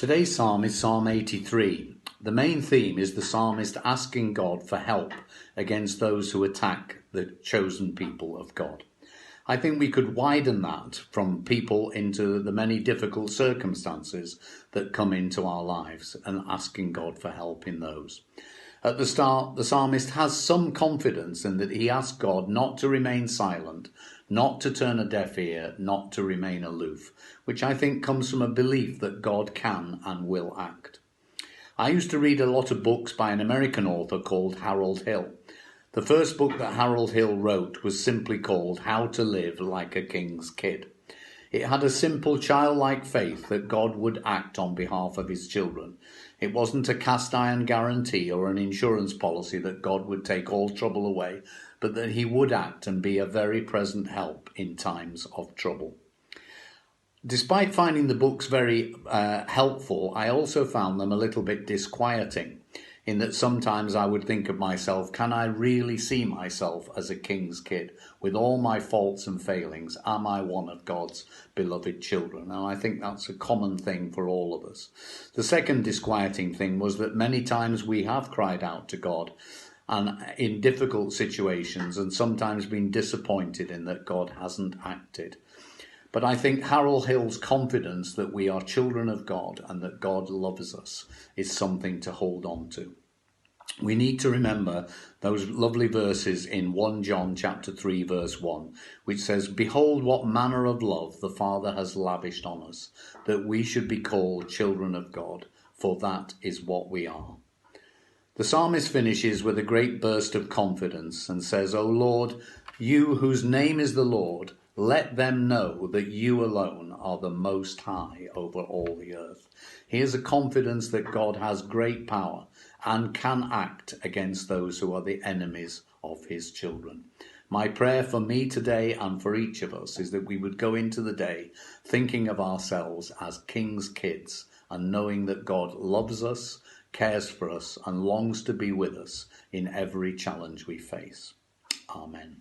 Today's psalm is Psalm 83. The main theme is the psalmist asking God for help against those who attack the chosen people of God. I think we could widen that from people into the many difficult circumstances that come into our lives and asking God for help in those. At the start, the psalmist has some confidence in that he asks God not to remain silent, not to turn a deaf ear, not to remain aloof, which I think comes from a belief that God can and will act. I used to read a lot of books by an American author called Harold Hill. The first book that Harold Hill wrote was simply called How to Live Like a King's Kid. It had a simple childlike faith that God would act on behalf of his children. It wasn't a cast iron guarantee or an insurance policy that God would take all trouble away, but that he would act and be a very present help in times of trouble. Despite finding the books very helpful, I also found them a little bit disquieting, in that sometimes I would think of myself, can I really see myself as a king's kid? With all my faults and failings, am I one of God's beloved children? And I think that's a common thing for all of us. The second disquieting thing was that many times we have cried out to God and in difficult situations and sometimes been disappointed in that God hasn't acted. But I think Harold Hill's confidence that we are children of God and that God loves us is something to hold on to. We need to remember those lovely verses in 1 John chapter 3 verse 1, which says, "Behold what manner of love the Father has lavished on us, that we should be called children of God, for that is what we are." The psalmist finishes with a great burst of confidence and says, "O Lord, you whose name is the Lord, let them know that you alone are the Most High over all the earth." He has a confidence that God has great power and can act against those who are the enemies of his children. My prayer for me today and for each of us is that we would go into the day thinking of ourselves as king's kids and knowing that God loves us, cares for us, and longs to be with us in every challenge we face. Amen.